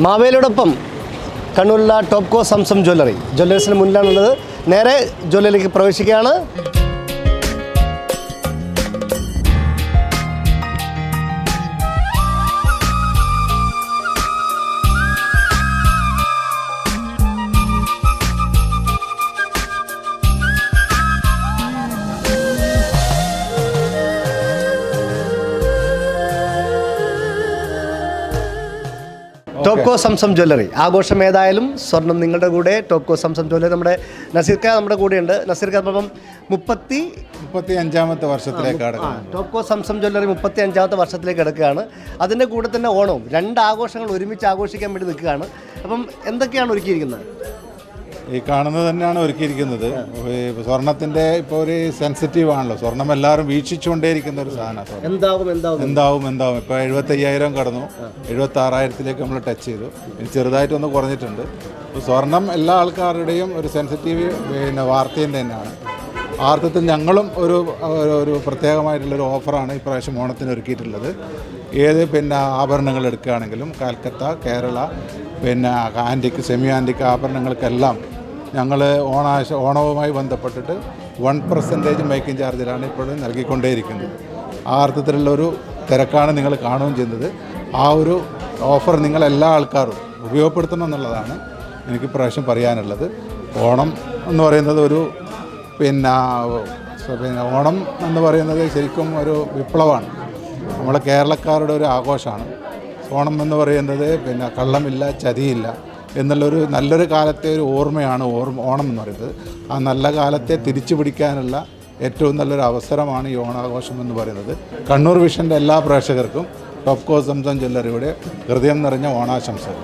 മാവേലിയോടൊപ്പം കണ്ണൂരിലെ ടോപ്കോ സംസം ജ്വല്ലേഴ്സിന് മുന്നിലാണുള്ളത്. നേരെ ജ്വല്ലറിയിലേക്ക് പ്രവേശിക്കുകയാണ്. ടോപ്കോ സംസം ജ്വല്ലറി ആഘോഷം ഏതായാലും സ്വർണം നിങ്ങളുടെ കൂടെ. ടോപ്കോ സംസം ജ്വല്ലറി നമ്മുടെ നസീർക്ക നമ്മുടെ കൂടെയുണ്ട്. നസീർക്ക അപ്പം 35ാമത്തെ വർഷത്തിലേക്ക് ടോപ്കോ സംസം ജ്വല്ലറി 35ാമത്തെ വർഷത്തിലേക്ക് കിടക്കുകയാണ്. അതിൻ്റെ കൂടെ തന്നെ ഓണവും, 2 ആഘോഷങ്ങൾ ഒരുമിച്ച് ആഘോഷിക്കാൻ വേണ്ടി നിൽക്കുകയാണ്. അപ്പം എന്തൊക്കെയാണ് ഒരുക്കിയിരിക്കുന്നത്? ഈ കാണുന്നത് തന്നെയാണ് ഒരുക്കിയിരിക്കുന്നത്. സ്വർണത്തിൻ്റെ ഇപ്പോൾ ഒരു സെൻസിറ്റീവ് ആണല്ലോ, സ്വർണം എല്ലാവരും വീക്ഷിച്ചുകൊണ്ടേയിരിക്കുന്ന ഒരു സാധനം. എന്താവും ഇപ്പോൾ 75,000 കടന്നു, 76,000 നമ്മൾ ടച്ച് ചെയ്തു. ഇനി ചെറുതായിട്ടൊന്ന് കുറഞ്ഞിട്ടുണ്ട്. ഇപ്പോൾ സ്വർണം എല്ലാ ആൾക്കാരുടെയും ഒരു സെൻസിറ്റീവ് വാർത്തയും തന്നെയാണ്. ആ അർത്ഥത്തിൽ ഞങ്ങളും ഒരു പ്രത്യേകമായിട്ടുള്ളൊരു ഓഫറാണ് ഇപ്രാവശ്യം ഓണത്തിന് ഒരുക്കിയിട്ടുള്ളത്. ഏത് ആഭരണങ്ങൾ എടുക്കുകയാണെങ്കിലും കാൽക്കത്ത, കേരള, ആൻറ്റിക്, സെമി ആൻറ്റിക് ആഭരണങ്ങൾക്കെല്ലാം ഞങ്ങൾ ഓണവുമായി ബന്ധപ്പെട്ടിട്ട് 1% മേക്കിംഗ് ചാർജിലാണ് ഇപ്പോഴും നൽകിക്കൊണ്ടേയിരിക്കുന്നത്. ആ അർത്ഥത്തിലുള്ളൊരു തിരക്കാണ് നിങ്ങൾ കാണുകയും ചെയ്യുന്നത്. ആ ഒരു ഓഫർ നിങ്ങളെല്ലാ ആൾക്കാരും ഉപയോഗപ്പെടുത്തണം എന്നുള്ളതാണ് എനിക്ക് ഇപ്രാവശ്യം പറയാനുള്ളത്. ഓണം എന്ന് പറയുന്നത് ഓണം എന്ന് പറയുന്നത് ശരിക്കും ഒരു വിപ്ലവമാണ്. നമ്മളെ കേരളക്കാരുടെ ഒരു ആഘോഷമാണ്. ഓണം എന്ന് പറയുന്നത് കള്ളമില്ല, ചതിയില്ല എന്നുള്ളൊരു നല്ലൊരു കാലത്തെ ഒരു ഓർമ്മയാണ് ഓണം എന്ന് പറയുന്നത്. ആ നല്ല കാലത്തെ തിരിച്ചു പിടിക്കാനുള്ള ഏറ്റവും നല്ലൊരു അവസരമാണ് ഈ ഓണാഘോഷം എന്ന് പറയുന്നത്. കണ്ണൂർ വിഷൻ്റെ എല്ലാ പ്രേക്ഷകർക്കും ടോപ്കോ സംസം ജ്വല്ലറിയുടെ ഹൃദയം നിറഞ്ഞ ഓണാശംസകൾ.